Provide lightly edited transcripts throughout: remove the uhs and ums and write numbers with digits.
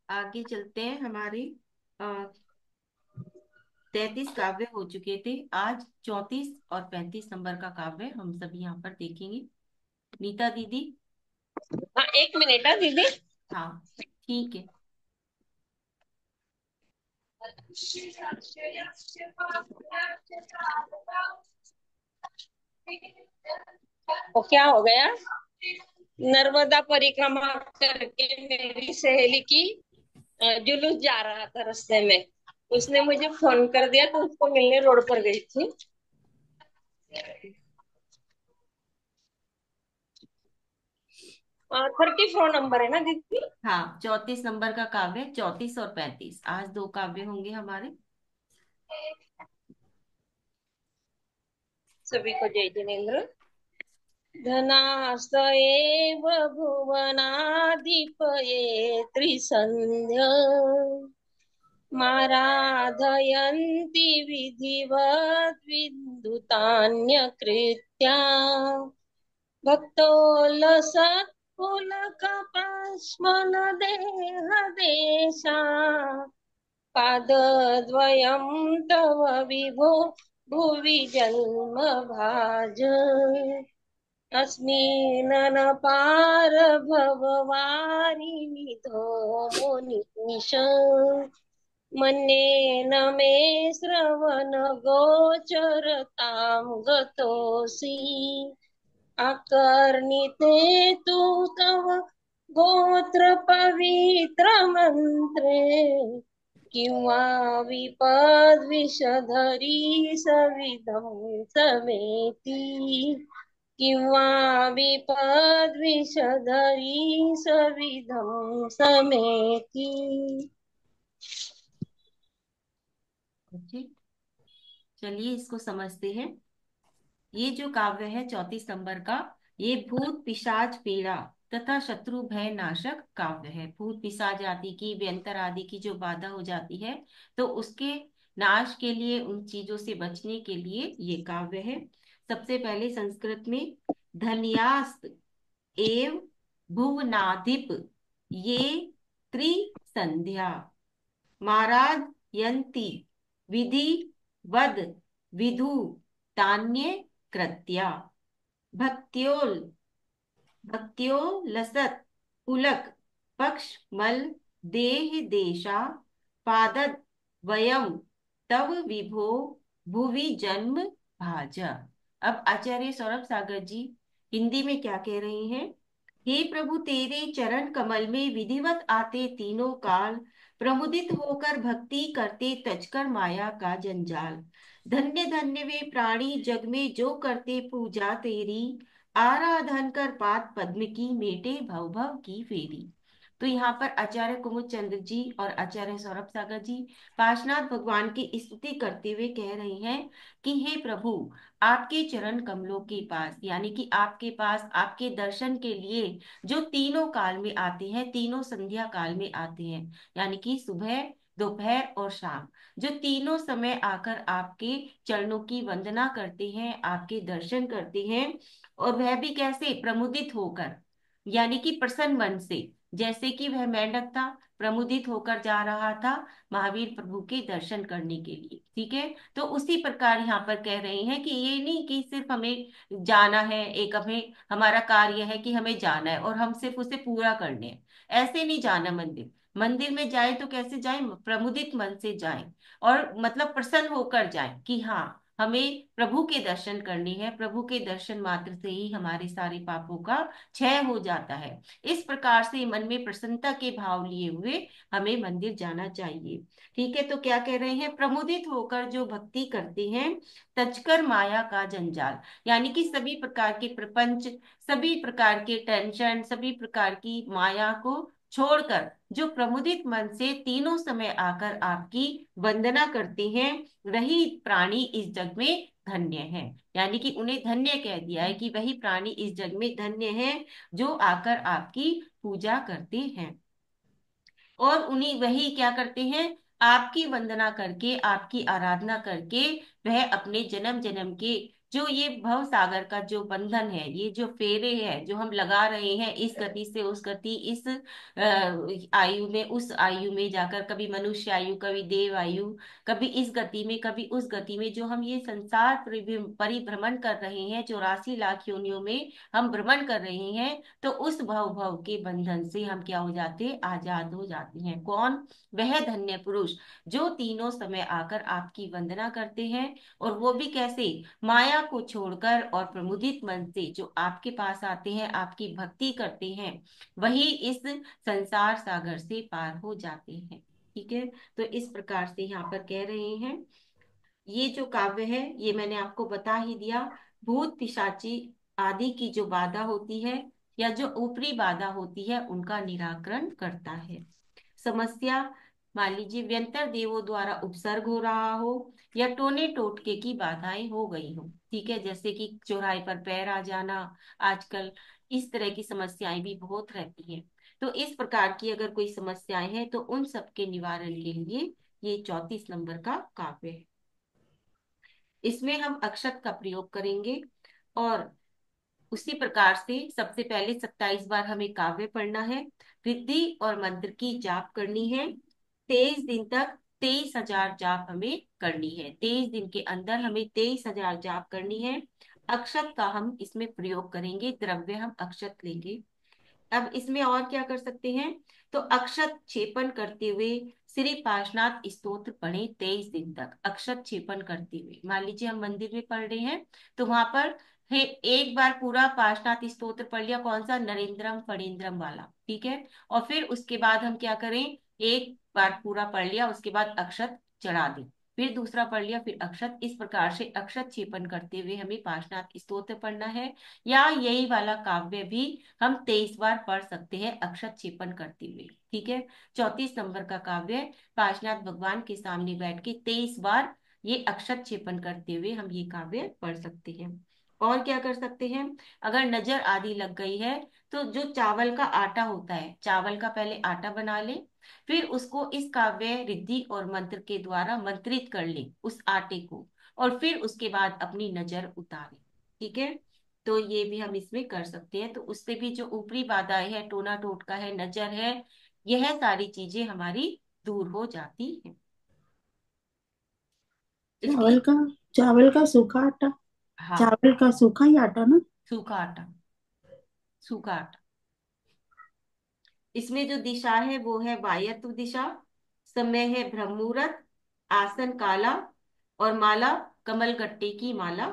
आगे चलते हैं। हमारे 33 काव्य हो चुके थे। आज 34 और 35 नंबर का काव्य हम सभी यहाँ पर देखेंगे। नीता दीदी। हाँ, एक मिनट। हाँ दीदी। हाँ, ठीक है। वो क्या हो गया? नर्मदा परिक्रमा करके मेरी सहेली की जुलूस जा रहा था रास्ते में। उसने मुझे फोन कर दिया तो उसको मिलने रोड पर गई थी। 34 नंबर है ना दीदी? हाँ, 34 नंबर का काव्य, 34 और 35, आज दो काव्य होंगे हमारे। सभी को जय जिनेन्द्र। धनास्त एव भुवनाधिपये त्रिसन्ध्य माराधयन्ति विधिवद् विद्युतान्यकृत्या भक्तोल्लसत्पुलकपश्मनदेहदेशा पादद्वयं तव विभो भुवि जन्म भाज अस्मिन्नपार भववारिणिधो मुनीश मन्येन मे श्रवण गोचरतां गतोऽसि अकर्णिते तु तव गोत्र पवित्र मन्त्रे किंवा विपद्विषधरी सविधं समेति किंवा विपद्विषधरी सविधं समेति। ओके, चलिए इसको समझते हैं। ये जो काव्य है 34 नंबर का, ये भूत पिशाच पीड़ा तथा शत्रु भय नाशक काव्य है। भूत पिशाच आदि की, व्यंतर आदि की जो बाधा हो जाती है, तो उसके नाश के लिए, उन चीजों से बचने के लिए ये काव्य है। सबसे पहले संस्कृत में धन्यास्त एव भुवनाधिप ये त्रिसंध्या महाराज यंती विधि वद विधु तान्य कृत्या भक्त्योल भक्त्यो लसत पुलक पक्ष मल देह देशा पादद वयम तव विभो भुवि जन्म भाजा। अब आचार्य सौरभ सागर जी हिंदी में क्या कह रहे हैं। हे प्रभु, तेरे चरण कमल में विधिवत आते तीनों काल, प्रमुदित होकर भक्ति करते तजकर माया का जंजाल। धन्य धन्य वे प्राणी जग में जो करते पूजा तेरी, आराधन कर पाद पद्म की मेटे भव भव की फेरी। तो यहाँ पर आचार्य कुमुद चंद्र जी और आचार्य सौरभ सागर जी पार्श्वनाथ भगवान की स्तुति करते हुए कह रहे हैं कि हे प्रभु, आपके चरण कमलों के पास, यानी कि आपके पास आपके दर्शन के लिए जो तीनों काल में आते हैं, तीनों संध्या काल में आते हैं, यानी कि सुबह, दोपहर और शाम, जो तीनों समय आकर आपके चरणों की वंदना करते हैं, आपके दर्शन करते हैं, और वह भी कैसे, प्रमुदित होकर, यानी कि प्रसन्न मन से। जैसे कि वह मेंढक था, प्रमुदित होकर जा रहा था महावीर प्रभु के दर्शन करने के लिए। ठीक है, तो उसी प्रकार यहाँ पर कह रहे हैं कि ये नहीं कि सिर्फ हमें जाना है, एक हमें हमारा कार्य है कि हमें जाना है और हम सिर्फ उसे पूरा करने हैं। ऐसे नहीं जाना। मंदिर मंदिर में जाए तो कैसे जाए, प्रमुदित मन से जाए, और मतलब प्रसन्न होकर जाए कि हाँ, हमें प्रभु के दर्शन करने हैं। प्रभु के दर्शन मात्र से ही हमारे सारे पापों का क्षय हो जाता है। इस प्रकार से मन में प्रसन्नता के भाव लिए हुए हमें मंदिर जाना चाहिए। ठीक है, तो क्या कह रहे हैं, प्रमुदित होकर जो भक्ति करते हैं, तजकर माया का जंजाल, यानी कि सभी प्रकार के प्रपंच, सभी प्रकार के टेंशन, सभी प्रकार की माया को छोड़कर जो प्रमुदित मन से तीनों समय आकर आपकी वंदना करते हैं, वही प्राणी इस जग में धन्य है। यानी कि उन्हें धन्य कह दिया है कि वही प्राणी इस जग में धन्य है जो आकर आपकी पूजा करते हैं। और उन्हीं वही क्या करते हैं, आपकी वंदना करके, आपकी आराधना करके, वह अपने जन्म जन्म के जो ये भव सागर का जो बंधन है, ये जो फेरे है जो हम लगा रहे हैं, इस गति से उस गति, इस आयु में उस आयु में जाकर, कभी मनुष्य आयु, कभी देव आयु, कभी इस गति में कभी उस गति में, जो हम ये संसार परिभ्रमण कर रहे हैं, 84 लाख योनियों में हम भ्रमण कर रहे हैं, तो उस भव भव के बंधन से हम क्या हो जाते हैं, आजाद हो जाते हैं। कौन? वह धन्य पुरुष जो तीनों समय आकर आपकी वंदना करते हैं, और वो भी कैसे? माया को छोड़कर और प्रमुदित मन से जो आपके पास आते हैं, आपकी भक्ति करते हैं, वही इस संसार सागर से पार हो जाते हैं। ठीक है। तो इस प्रकार से यहाँ पर कह रहे हैं, ये जो काव्य है ये मैंने आपको बता ही दिया। भूत पिशाची आदि की जो बाधा होती है, या जो ऊपरी बाधा होती है, उनका निराकरण करता है। समस्या, मान लीजिए व्यंतर देवों द्वारा उपसर्ग हो रहा हो, या टोने टोटके की बाधाएं हो गई हो, ठीक है, जैसे कि चौराहे पर पैर आ जाना, आजकल इस तरह की समस्याएं भी बहुत रहती हैं। तो इस प्रकार की अगर कोई समस्याएं हैं, तो उन सब के निवारण के लिए ये 34 नंबर का काव्य है। इसमें हम अक्षत का प्रयोग करेंगे, और उसी प्रकार से सबसे पहले 27 बार हमें काव्य पढ़ना है, रिद्धि और मंत्र की जाप करनी है। 23 दिन तक 23,000 जाप हमें करनी है। 23 दिन के अंदर हमें 23,000 जाप करनी है। अक्षत का हम इसमें प्रयोग करेंगे, द्रव्य हम अक्षत लेंगे। अब इसमें और क्या कर सकते हैं, तो अक्षत छेपन करते हुए श्री पार्श्वनाथ स्तोत्र पढ़े 23 दिन तक, अक्षत छेपन करते हुए। मान लीजिए हम मंदिर में पढ़ रहे हैं, तो वहां पर एक बार पूरा पार्श्वनाथ स्तोत्र पढ़ लिया, कौन सा? नरेंद्रम फणींद्रम वाला, ठीक है। और फिर उसके बाद हम क्या करें, एक बार पूरा पढ़ लिया, उसके बाद अक्षत चढ़ा दें, फिर दूसरा पढ़ लिया, फिर अक्षत, इस प्रकार से अक्षत छेपन करते हुए हमें पार्श्वनाथ स्तोत्र पढ़ना है। या यही वाला काव्य भी हम 23 बार पढ़ सकते हैं अक्षत छेपन करते हुए, ठीक है। 34 नंबर का काव्य, पार्श्वनाथ भगवान के सामने बैठ के 23 बार ये अक्षत छेपन करते हुए हम ये काव्य पढ़ सकते हैं। और क्या कर सकते हैं, अगर नजर आदि लग गई है, तो जो चावल का आटा होता है, चावल का पहले आटा बना ले, फिर उसको इस काव्य रिद्धि और मंत्र के द्वारा मंत्रित कर ले उस आटे को, और फिर उसके बाद अपनी नजर उतारे, ठीक है। तो ये भी हम इसमें कर सकते हैं, तो उससे भी जो ऊपरी बाधाएं है, टोना टोटका है, नजर है, यह सारी चीजें हमारी दूर हो जाती हैं। इसकी, चावल का चावल का सूखा आटा। हाँ, चावल का सूखा ही आटा ना। सूखा आटा, सूखा आटा। इसमें जो दिशा है वो है वायव्य दिशा, समय है ब्रह्म मुहूर्त, आसन काला, और माला कमलगट्टे की माला,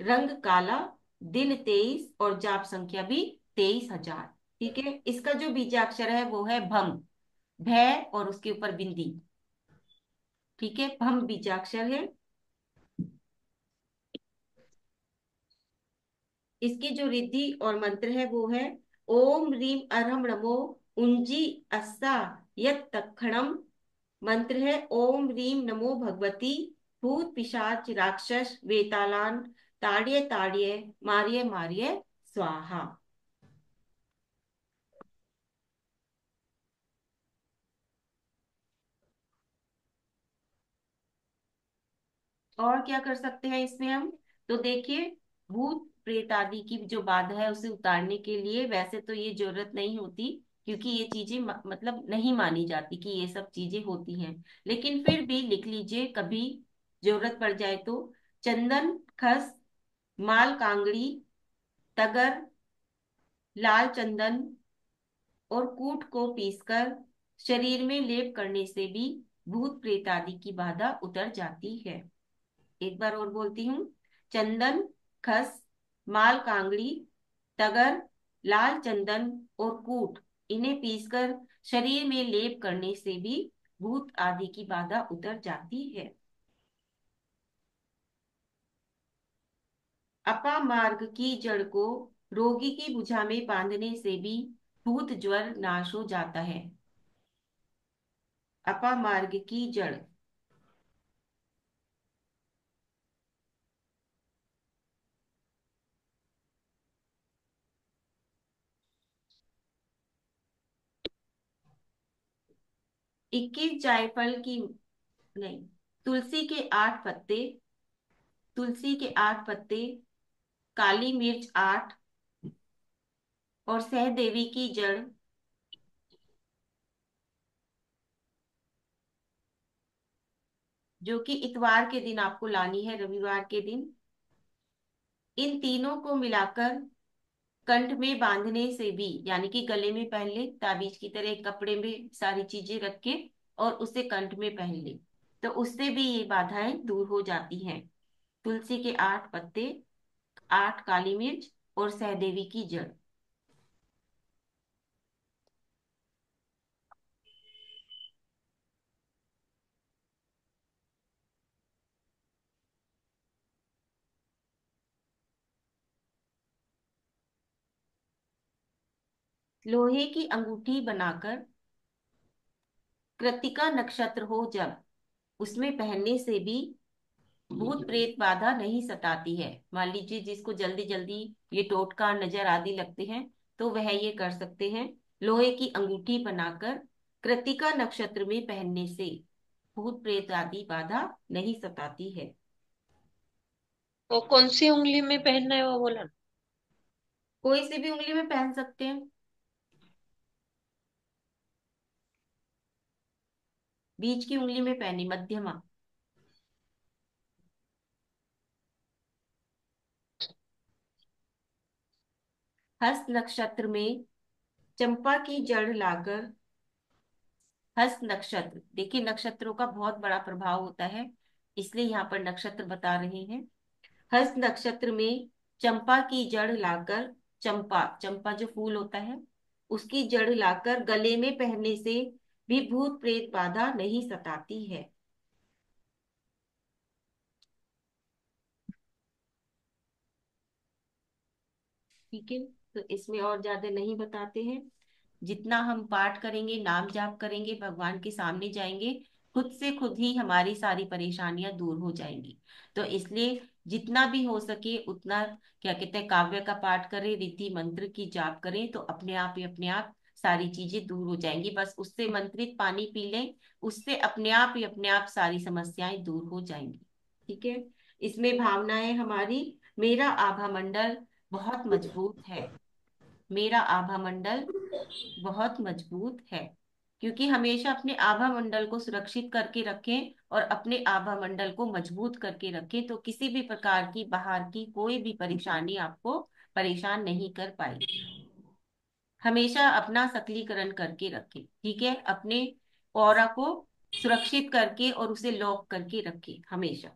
रंग काला, दिन 23, और जाप संख्या भी 23,000। ठीक है। इसका जो बीजाक्षर है वो है भम, भय और उसके ऊपर बिंदी, ठीक है, भम बीजाक्षर है। इसकी जो रिद्धि और मंत्र है वो है ओम रीम अरहम नमो उंजी अस्सा यत तक्षणम। मंत्र है ओम रीम नमो भगवती भूत पिशाच राक्षस वेतालान ताड़िये ताड़िये मारिये मारिये स्वाहा। और क्या कर सकते हैं इसमें हम, तो देखिए, भूत प्रेत आदि की जो बाधा है उसे उतारने के लिए वैसे तो ये जरूरत नहीं होती, क्योंकि ये चीजें मतलब नहीं मानी जाती कि ये सब चीजें होती हैं, लेकिन फिर भी लिख लीजिए, कभी जरूरत पड़ जाए तो। चंदन, खस, माल कांगड़ी, तगर, लाल चंदन और कूट को पीसकर शरीर में लेप करने से भी भूत प्रेत आदि की बाधा उतर जाती है। एक बार और बोलती हूँ, चंदन, खस, माल कांगड़ी, तगर, लाल चंदन और कूट, इन्हें पीसकर शरीर में लेप करने से भी भूत आदि की बाधा उतर जाती है। अपामार्ग की जड़ को रोगी की भुजा में बांधने से भी भूत ज्वर नाश हो जाता है। अपामार्ग की जड़, 21 जायफल की, नहीं, तुलसी के 8 पत्ते, तुलसी के 8 पत्ते, काली मिर्च 8, और सहदेवी की जड़, जो कि इतवार के दिन आपको लानी है, रविवार के दिन। इन तीनों को मिलाकर कंठ में बांधने से भी, यानी कि गले में पहन ले, ताबीज की तरह एक कपड़े में सारी चीजें रख के और उसे कंठ में पहन ले, तो उससे भी ये बाधाएं दूर हो जाती हैं। तुलसी के 8 पत्ते, 8 काली मिर्च और सहदेवी की जड़। लोहे की अंगूठी बनाकर कृत्तिका नक्षत्र हो जब, उसमें पहनने से भी भूत प्रेत बाधा नहीं सताती है। मान लीजिए जिसको जल्दी जल्दी ये टोटका नजर आदि लगते हैं, तो वह ये कर सकते हैं। लोहे की अंगूठी बनाकर कृत्तिका नक्षत्र में पहनने से भूत प्रेत आदि बाधा नहीं सताती है। वो कौन सी उंगली में पहनना है वो बोला? कोई से भी उंगली में पहन सकते हैं, बीच की उंगली में पहनी, मध्यमा। हस्त नक्षत्र में चंपा की जड़ लाकर, हस्त नक्षत्र, देखिए नक्षत्रों का बहुत बड़ा प्रभाव होता है, इसलिए यहाँ पर नक्षत्र बता रहे हैं। हस्त नक्षत्र में चंपा की जड़ लाकर, चंपा, चंपा जो फूल होता है, उसकी जड़ लाकर गले में पहनने से भी भूत प्रेत बाधा नहीं सताती है। ठीक है, तो इसमें और ज्यादा नहीं बताते हैं। जितना हम पाठ करेंगे, नाम जाप करेंगे, भगवान के सामने जाएंगे, खुद से खुद ही हमारी सारी परेशानियां दूर हो जाएंगी। तो इसलिए जितना भी हो सके उतना, क्या कहते हैं, काव्य का पाठ करें, रिद्धि मंत्र की जाप करें, तो अपने आप ही अपने आप सारी चीजें दूर हो जाएंगी। बस उससे मंत्रित पानी पी लें, उससे अपने आप ही अपने आप सारी समस्याएं दूर हो जाएंगी। ठीक है, इसमें भावनाएं हमारी, मेरा आभा मंडल बहुत मजबूत है, मेरा आभा मंडल बहुत मजबूत है। क्योंकि हमेशा अपने आभा मंडल को सुरक्षित करके रखें और अपने आभा मंडल को मजबूत करके रखें, तो किसी भी प्रकार की बाहर की कोई भी परेशानी आपको परेशान नहीं कर पाएगी। हमेशा अपना सक्रियकरण करके रखें, ठीक है, अपने ऑरा को सुरक्षित करके और उसे लॉक करके रखें हमेशा।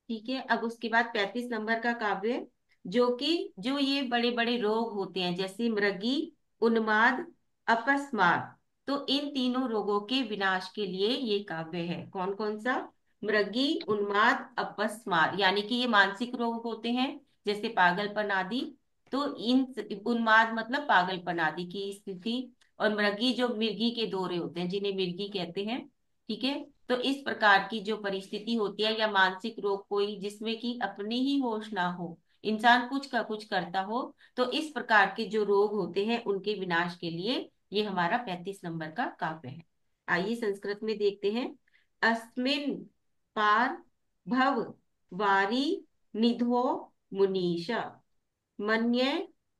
ठीक है, अब उसके बाद 35 नंबर का काव्य, जो कि जो ये बड़े बड़े रोग होते हैं, जैसे मृगी, उन्माद, अपस्मार, तो इन तीनों रोगों के विनाश के लिए ये काव्य है। कौन कौन सा? मृगी, उन्माद, अपस्मार, यानी कि ये मानसिक रोग होते हैं, जैसे पागलपन आदि। तो इन, उन्माद मतलब पागलपन आदि की स्थिति, और मृगी जो मिर्गी के दौरे होते हैं, जिन्हें मिर्गी कहते हैं। ठीक है, तो इस प्रकार की जो परिस्थिति होती है, या मानसिक रोग कोई जिसमें कि अपनी ही होश ना हो, इंसान कुछ का कुछ करता हो, तो इस प्रकार के जो रोग होते हैं उनके विनाश के लिए ये हमारा 35 नंबर का काव्य है। आइए संस्कृत में देखते हैं। अस्मिन पार भव वारी निधो मुनीषा, मन्ये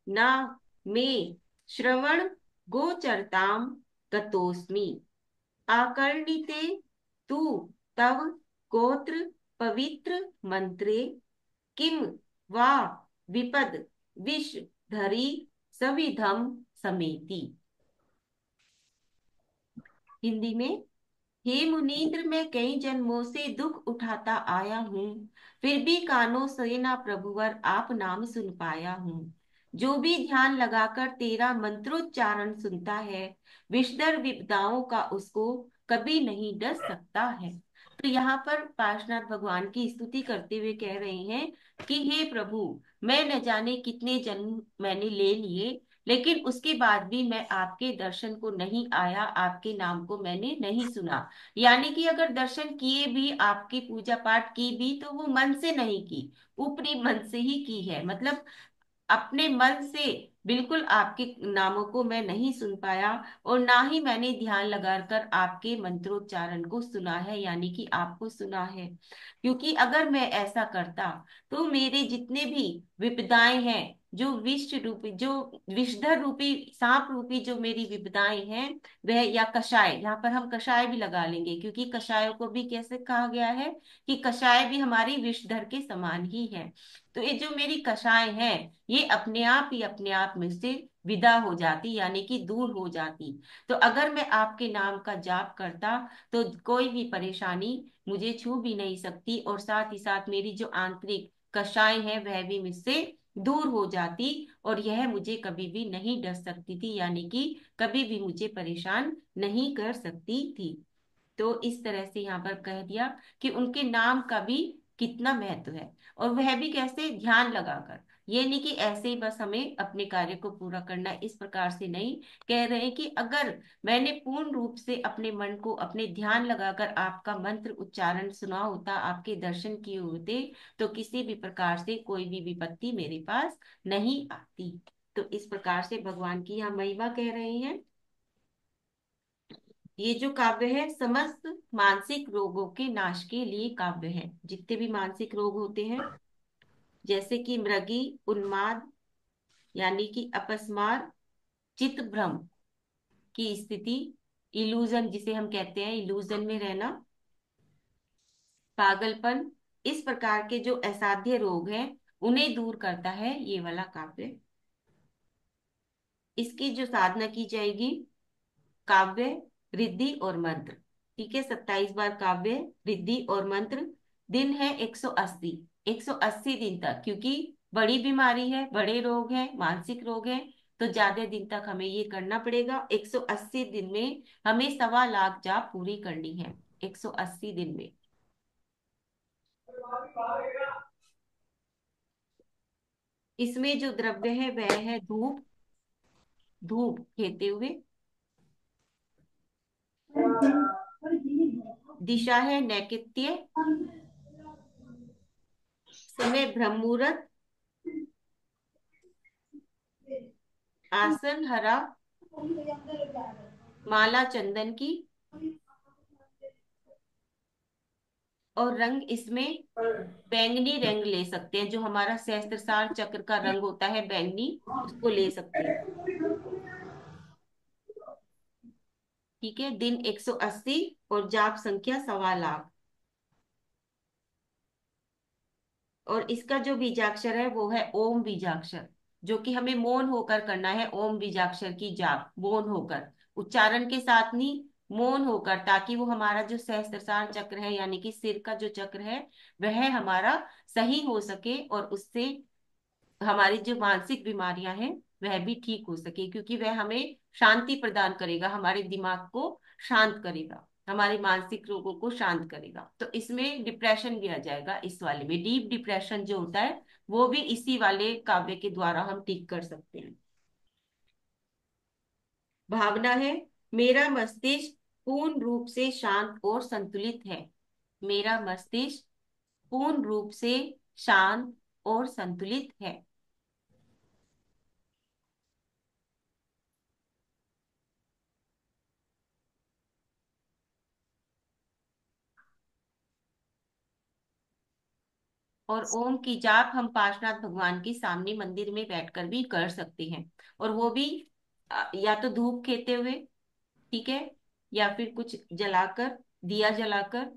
न मे श्रवण गोचरताम गतोस्मि, आकर्णिते तु तव गोत्र पवित्र मंत्रे, किम वा विपद विष धरी सविधम समेति। हिंदी में, हे मुनीन्द्र, मैं कई जन्मों से दुख उठाता आया हूँ, फिर भी कानों से ना प्रभुवर आप नाम सुन पाया हूँ। जो भी ध्यान लगाकर तेरा मंत्रोच्चारण सुनता है, विषधर विपदाओं का उसको कभी नहीं डस सकता है। तो यहाँ पर पार्शनाथ भगवान की स्तुति करते हुए कह रहे हैं कि हे प्रभु, मैं न जाने कितने जन्म मैंने ले लिए, लेकिन उसके बाद भी मैं आपके दर्शन को नहीं आया, आपके नाम को मैंने नहीं सुना। यानी कि अगर दर्शन किए भी, आपकी पूजा पाठ की भी, तो वो मन से नहीं की, ऊपरी मन से ही की है। मतलब अपने मन से बिल्कुल आपके नामों को मैं नहीं सुन पाया, और ना ही मैंने ध्यान लगाकर आपके मंत्रोच्चारण को सुना है, यानी कि आपको सुना है। क्योंकि अगर मैं ऐसा करता तो मेरे जितने भी विपदाएं हैं, जो विष रूपी, जो विषधर रूपी, सांप रूपी जो मेरी विपदाएं हैं, वह, या कषाय, यहाँ पर हम कषाय भी लगा लेंगे, क्योंकि कषायों को भी कैसे कहा गया है कि कषाय भी हमारी विषधर के समान ही है। तो ये जो मेरी कषाय है, ये अपने आप ही अपने आप में से विदा हो जाती, यानी कि दूर हो जाती। तो अगर मैं आपके नाम का जाप करता तो कोई भी परेशानी मुझे छू भी नहीं सकती, और साथ ही साथ मेरी जो आंतरिक कषाय है वह भी मुझसे दूर हो जाती, और यह मुझे कभी भी नहीं डर सकती थी, यानी कि कभी भी मुझे परेशान नहीं कर सकती थी। तो इस तरह से यहाँ पर कह दिया कि उनके नाम का भी कितना महत्व है, और वह भी कैसे, ध्यान लगाकर। ये नहीं कि ऐसे ही बस हमें अपने कार्य को पूरा करना है, इस प्रकार से नहीं। कह रहे हैं कि अगर मैंने पूर्ण रूप से अपने मन को, अपने ध्यान लगाकर आपका मंत्र उच्चारण सुना होता, आपके दर्शन किए होते, तो किसी भी प्रकार से कोई भी विपत्ति मेरे पास नहीं आती। तो इस प्रकार से भगवान की यहाँ महिमा कह रहे हैं। ये जो काव्य है समस्त मानसिक रोगों के नाश के लिए काव्य है। जितने भी मानसिक रोग होते हैं, जैसे कि मृगी, उन्माद, यानी कि अपस्मार, चित्त भ्रम की स्थिति, इल्यूजन जिसे हम कहते हैं, इल्यूजन में रहना, पागलपन, इस प्रकार के जो असाध्य रोग हैं, उन्हें दूर करता है ये वाला काव्य। इसकी जो साधना की जाएगी, काव्य, रिद्धि और मंत्र। ठीक है, 27 बार काव्य, रिद्धि और मंत्र। दिन है 180, 180 दिन तक, क्योंकि बड़ी बीमारी है, बड़े रोग हैं, मानसिक रोग हैं, तो ज्यादा दिन तक हमें ये करना पड़ेगा। 180 दिन में हमें 1.25 लाख जाप पूरी करनी है, 180 दिन में। इसमें जो द्रव्य है वह है धूप, धूप खेते हुए। दिशा है नैकेत्य, समय ब्रह्म मुहूर्त, आसन हरा, माला चंदन की, और रंग इसमें बैंगनी रंग ले सकते हैं, जो हमारा सहस्त्रसार चक्र का रंग होता है बैंगनी, उसको ले सकते हैं। ठीक है, दिन 180 और जाप संख्या 1.25 लाख। और इसका जो बीजाक्षर है वो है ओम बीजाक्षर, जो कि हमें मौन होकर करना है। ओम बीजाक्षर की जाप मौन होकर, उच्चारण के साथ नहीं, मौन होकर, ताकि वो हमारा जो सहस्त्रसार चक्र है, यानी कि सिर का जो चक्र है, वह हमारा सही हो सके, और उससे हमारी जो मानसिक बीमारियां हैं वह भी ठीक हो सके, क्योंकि वह हमें शांति प्रदान करेगा, हमारे दिमाग को शांत करेगा, हमारे मानसिक रोगों को शांत करेगा। तो इसमें डिप्रेशन भी आ जाएगा, इस वाले में डीप डिप्रेशन जो होता है वो भी इसी वाले काव्य के द्वारा हम ठीक कर सकते हैं। भावना है, मेरा मस्तिष्क पूर्ण रूप से शांत और संतुलित है। मेरा मस्तिष्क पूर्ण रूप से शांत और संतुलित है। और ओम की जाप हम पार्श्वनाथ भगवान के सामने मंदिर में बैठकर भी कर सकते हैं, और वो भी या तो धूप खेते हुए, ठीक है, या फिर कुछ जलाकर, दिया जलाकर,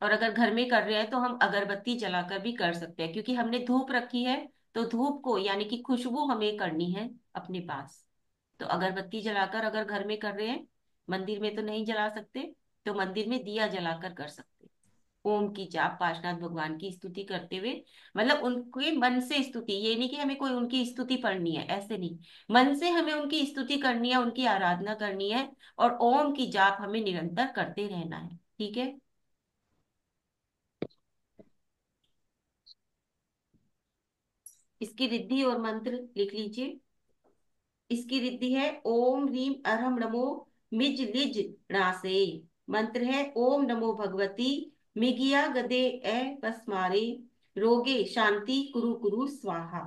और अगर घर में कर रहे हैं तो हम अगरबत्ती जलाकर भी कर सकते हैं, क्योंकि हमने धूप रखी है, तो धूप को, यानी कि खुशबू हमें करनी है अपने पास। तो अगरबत्ती जलाकर अगर घर में कर रहे हैं, मंदिर में तो नहीं जला सकते, तो मंदिर में दिया जलाकर कर सकते हैं। ओम की जाप पार्शनाथ भगवान की स्तुति करते हुए, मतलब उनके मन से स्तुति, ये नहीं कि हमें कोई उनकी स्तुति पढ़नी है, ऐसे नहीं, मन से हमें उनकी स्तुति करनी है, उनकी आराधना करनी है, और ओम की जाप हमें निरंतर करते रहना है। ठीक है, इसकी रिद्धि और मंत्र लिख लीजिए। इसकी रिद्धि है ओम ह्रीम अरहम नमो मिज लिज णासे। मंत्र है ओम नमो भगवती मिगिया गदे ए पस्मारे रोगे शांति कुरु कुरु स्वाहा।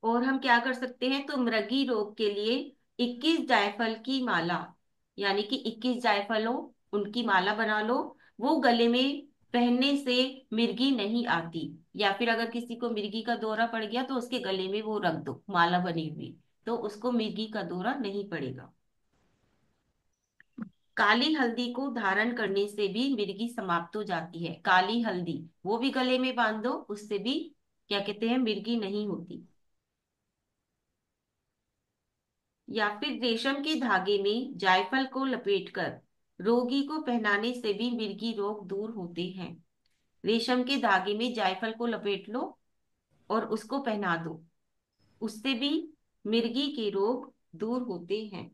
और हम क्या कर सकते हैं, तो मृगी रोग के लिए 21 जायफल की माला, यानी कि 21 जायफलों, उनकी माला बना लो। वो गले में पहनने से मिर्गी नहीं आती। या फिर अगर किसी को मिर्गी का दौरा पड़ गया तो उसके गले में वो रख दो माला बनी हुई, तो उसको मिर्गी का दौरा नहीं पड़ेगा। काली हल्दी को धारण करने से भी मिर्गी समाप्त हो जाती है। काली हल्दी वो भी गले में बांध दो, उससे भी क्या कहते हैं, मिर्गी नहीं होती। या फिर रेशम के धागे में जायफल को लपेटकर रोगी को पहनाने से भी मिर्गी रोग दूर होते हैं। रेशम के धागे में जायफल को लपेट लो और उसको पहना दो, उससे भी मिर्गी के रोग दूर होते हैं।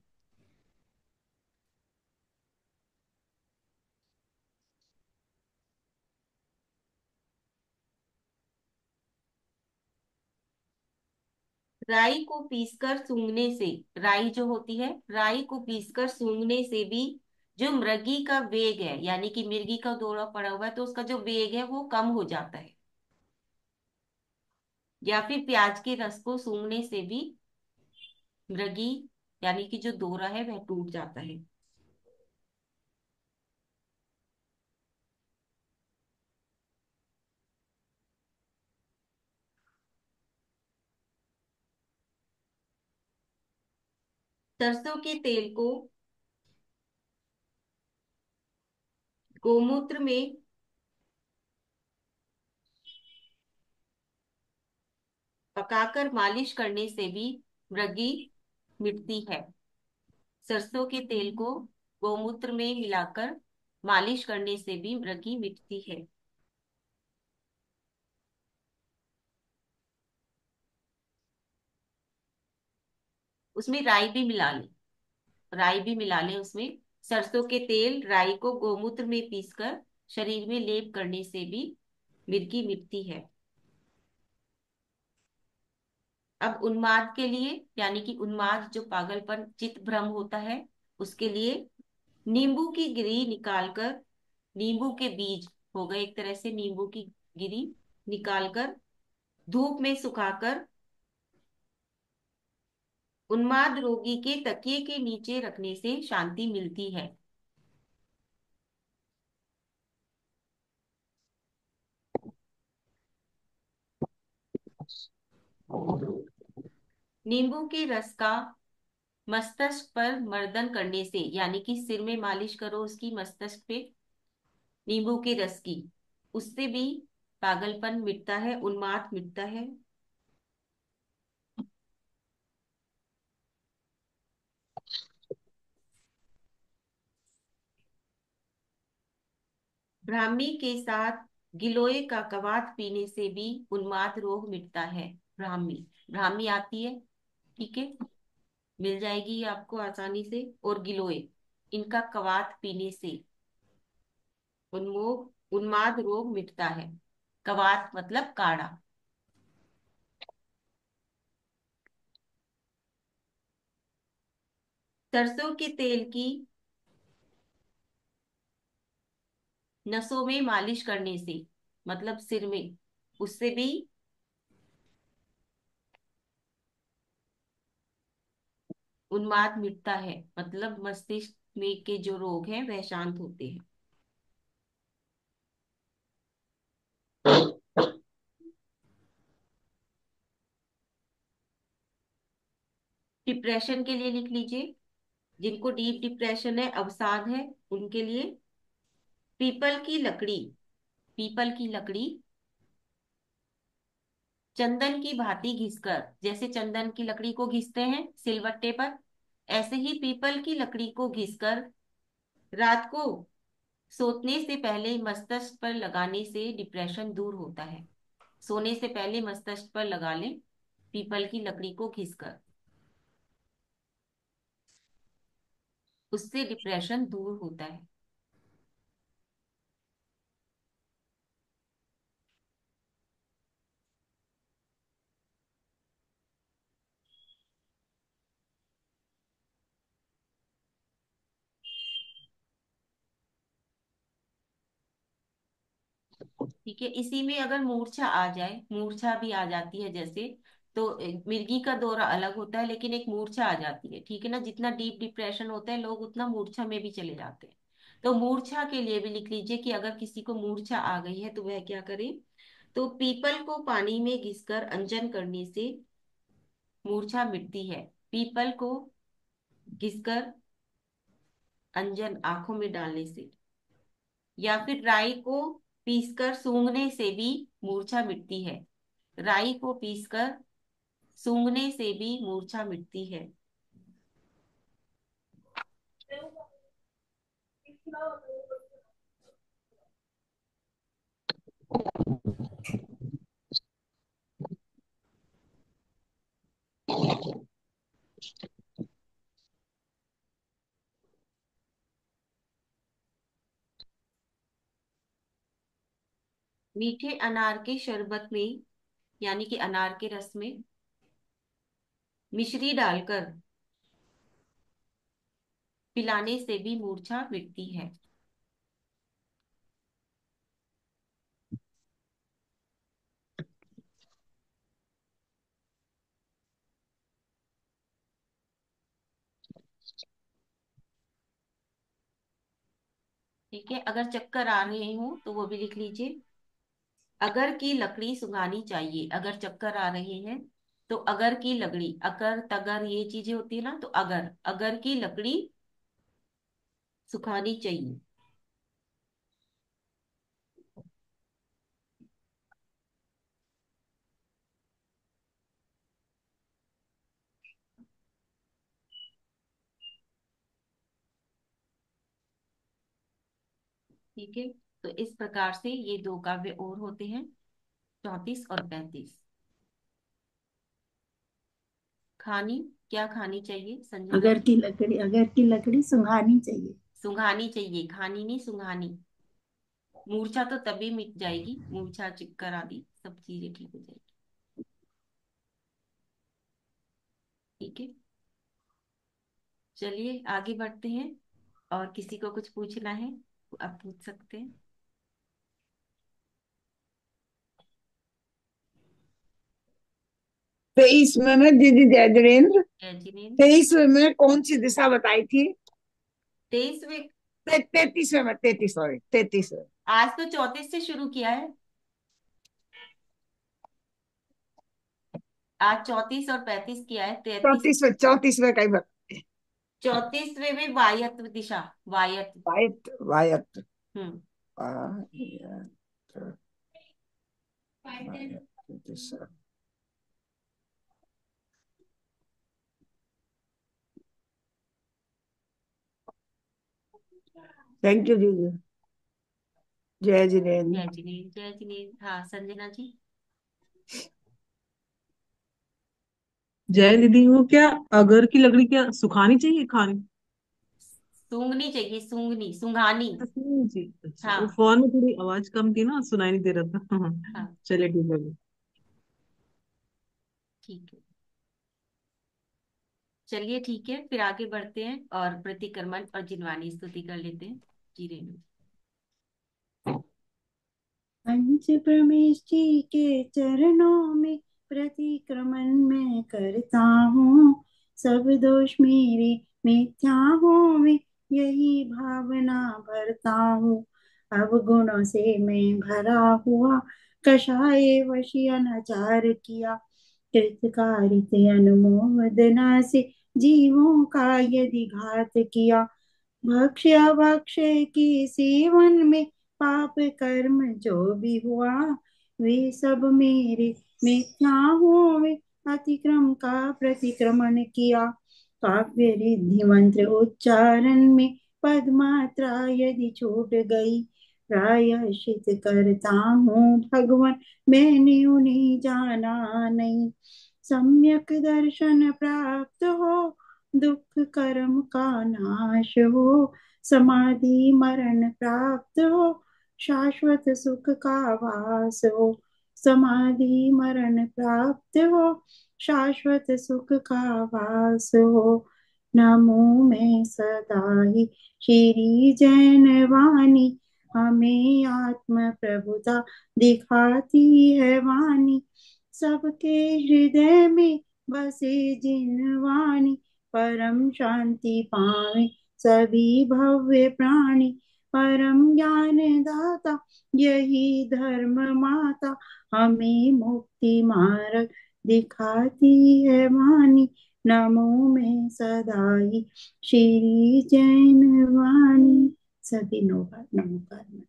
राई को पीसकर सूंघने से, राई जो होती है, राई को पीसकर सूंघने से भी जो मृगी का वेग है, यानी कि मिर्गी का दौरा पड़ा हुआ है तो उसका जो वेग है वो कम हो जाता है। या फिर प्याज के रस को सूंघने से भी मृगी, यानी कि जो दौरा है वह टूट जाता है। सरसों के तेल को गोमूत्र में पकाकर मालिश करने से भी मृगी मिटती है। सरसों के तेल को गोमूत्र में मिलाकर मालिश करने से भी मृगी मिटती है। उसमें राई भी मिला लें, राई भी मिला लें उसमें। सरसों के तेल राई को गोमूत्र में पीसकर शरीर में लेप करने से भी मिर्गी मिटती है। अब उन्माद के लिए, यानी कि उन्माद जो पागलपन चित्त भ्रम होता है, उसके लिए नींबू की गिरी निकालकर, नींबू के बीज हो गए एक तरह से, नींबू की गिरी निकालकर धूप में सुखाकर उन्माद रोगी के तकिए के नीचे रखने से शांति मिलती है। नींबू के रस का मस्तिष्क पर मर्दन करने से, यानी कि सिर में मालिश करो उसकी, मस्तिष्क पे नींबू के रस की, उससे भी पागलपन मिटता है, उन्माद मिटता है। ब्राह्मी के साथ गिलोय का कवाथ पीने से भी उन्माद रोग मिटता है। ब्राह्मी, ब्राह्मी आती है, ठीक है, मिल जाएगी ये आपको आसानी से। और गिलोय, इनका कवाथ पीने से उन्माद रोग मिटता है। कवाथ मतलब काढ़ा। सरसों के तेल की नसों में मालिश करने से, मतलब सिर में, उससे भी उन्माद मिटता है, मतलब मस्तिष्क में के जो रोग हैं वह शांत होते हैं। डिप्रेशन के लिए लिख लीजिए, जिनको डीप डिप्रेशन है, अवसाद है, उनके लिए पीपल की लकड़ी, पीपल की लकड़ी चंदन की भांति घिसकर, जैसे चंदन की लकड़ी को घिसते हैं सिलवट्टे पर, ऐसे ही पीपल की लकड़ी को घिसकर रात को सोने से पहले मस्तिष्क पर लगाने से डिप्रेशन दूर होता है। सोने से पहले मस्तिष्क पर लगा लें पीपल की लकड़ी को घिसकर, उससे डिप्रेशन दूर होता है। ठीक है, इसी में अगर मूर्छा आ जाए, मूर्छा भी आ जाती है जैसे, तो मिर्गी का दौरा अलग होता है, लेकिन एक मूर्छा आ जाती है, ठीक है ना, जितना डीप डिप्रेशन होता है लोग उतना मूर्छा में भी चले जाते हैं। तो मूर्छा के लिए भी लिख लीजिए कि अगर किसी को मूर्छा आ गई है तो वह क्या करे। तो पीपल को पानी में घिसकर अंजन करने से मूर्छा मिटती है। पीपल को घिसकर अंजन आंखों में डालने से, या फिर राई को पीसकर सूंघने से भी मूर्छा मिटती है। राई को पीसकर सूंघने से भी मूर्छा मिटती है। मीठे अनार के शरबत में, यानी कि अनार के रस में मिश्री डालकर पिलाने से भी मूर्छा मिटती है। ठीक है, अगर चक्कर आ रहे हो तो वो भी लिख लीजिए। अगर की लकड़ी सुंघानी चाहिए, अगर चक्कर आ रहे हैं तो अगर की लकड़ी, अगर तगर ये चीजें होती है ना, तो अगर, अगर की लकड़ी सुखानी चाहिए। ठीक है, तो इस प्रकार से ये दो काव्य और होते हैं, 34 और 35। खानी, क्या खानी चाहिए संजना जी? अगर की लकड़ी सुंघानी चाहिए। सुंघानी चाहिए, खानी नहीं, सुंघानी। मूर्छा तो तभी मिट जाएगी, मूर्छा चक्कर आदि सब चीजें ठीक हो जाएगी। ठीक है, चलिए आगे बढ़ते हैं। और किसी को कुछ पूछना है तो आप पूछ सकते हैं। 23 में ना दीदी जयदेवेंद्र, जय जिनेन्द्र। 23 में कौन सी दिशा बताई थी? 23वें। 33 में, 33, सॉरी 33 में। आज तो 34 से शुरू किया है। आज 34 और 35 किया है, 33। 34 में, 34 में कहीं बता। 34वें में वायव्य दिशा, वायव्य। वायत, वायत, हम्म। वायत, वायत दिशा। थैंक यू दीदी। जय जिनेन्द्र। जय जिनेन्द्र, जय जिनेन्द्र। हाँ संजना जी। जय दीदी, वो क्या, अगर की लकड़ी क्या सुखानी चाहिए खानी? सूंघनी चाहिए, सूंघनी, सुंघानी। सुखानी चाहिए, अच्छा, वो हाँ। फोन में थोड़ी आवाज कम थी ना, सुनाई नहीं दे रहा था। हाँ। चलिए ठीक है। ठीक है, चलिए ठीक है, फिर आगे बढ़ते हैं और प्रतिक्रमण और जिनवानी स्तुति कर लेते हैं। जी रेणु। पंच प्रमेश जी के चरणों में प्रतिक्रमण मैं करता हूँ। सब दोष मेरे मिथ्या होवे, यही भावना भरता हूँ। अवगुणों से मैं भरा हुआ, कषाय वशी अनाचार किया। कृतकारित अनुमोदना से जीवों का यदि घात किया। भक्ष्य भक्ष्य की सेवन में पाप कर्म जो भी हुआ, वे सब मेरे मिथ्या हुए। अतिक्रम का प्रतिक्रमण किया। काव्य रिद्धि मंत्र उच्चारण में पद मात्रा यदि छूट गई, प्रायश्चित करता हूँ भगवान, मैंने उन्हें जाना नहीं। सम्यक दर्शन प्राप्त हो, दुख कर्म का नाश हो। समाधि मरण प्राप्त हो, शाश्वत सुख का वास हो। समाधि मरण प्राप्त हो, शाश्वत सुख का वास हो। नमो मैं सदा ही श्री जैन वाणी, हमें आत्म प्रभुता दिखाती है वाणी, सबके हृदय में बसे जिन वाणी, परम शांति पावे सभी भव्य प्राणी, परम ज्ञान दाता यही धर्म माता, हमें मुक्ति मार्ग दिखाती है वाणी, नमो में सदा ही श्री जैन वाणी। सभी नोकार नमोकार में।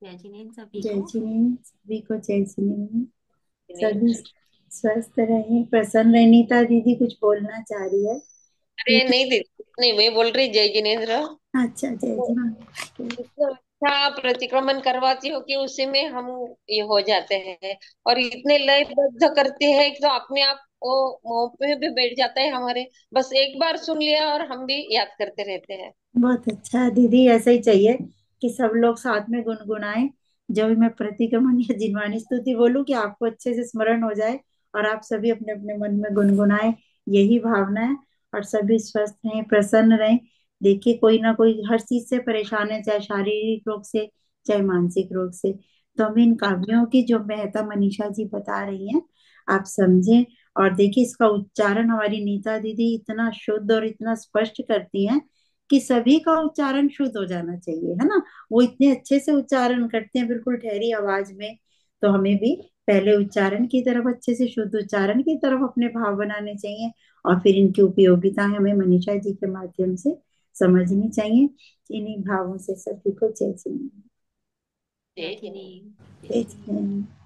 जय जिनेन्द्र सभी जय को। जिनेन्द्र सभी को, जय जिनेन्द्र। सभी जिनेन्द्र। स्वस्थ रहे, प्रसन्न रहे। नीता दीदी कुछ बोलना चाह रही है। अरे नीता, नहीं दीदी, नहीं, मैं बोल रही जय जिनेन्द्र। अच्छा जय तो जिनेन्द्र। इतना अच्छा प्रतिक्रमण करवाती हो कि उसी में हम ये हो जाते हैं, और इतने लयबद्ध करते हैं कि तो अपने आप वो मुंह पे भी बैठ जाता है हमारे। बस एक बार सुन लिया और हम भी याद करते रहते हैं। बहुत अच्छा दीदी, ऐसा ही चाहिए कि सब लोग साथ में गुनगुनाएं। जब भी मैं प्रतिक्रमण या जिनवानी स्तुति बोलूं कि आपको अच्छे से स्मरण हो जाए और आप सभी अपने अपने मन में गुनगुनाएं, यही भावना है। और सभी स्वस्थ रहें, प्रसन्न रहें। देखिए कोई ना कोई हर चीज से परेशान है, चाहे शारीरिक रोग से, चाहे मानसिक रोग से। तो हमें इन काव्यों की जो महत्ता मनीषा जी बता रही हैं, आप समझें। और देखिए इसका उच्चारण हमारी नीता दीदी इतना शुद्ध और इतना स्पष्ट करती हैं कि सभी का उच्चारण शुद्ध हो जाना चाहिए, है ना। वो इतने अच्छे से उच्चारण करते हैं, बिल्कुल ठहरी आवाज में। तो हमें भी पहले उच्चारण की तरफ, अच्छे से शुद्ध उच्चारण की तरफ अपने भाव बनाने चाहिए, और फिर इनकी उपयोगिताएं हमें मनीषा जी के माध्यम से समझनी चाहिए। इन्हीं भावों से सभी को जय श्री राम। जय जय जिनेन्द्र। जिनेन्द्र। जय जय श्री जिनेन्द्र। राम।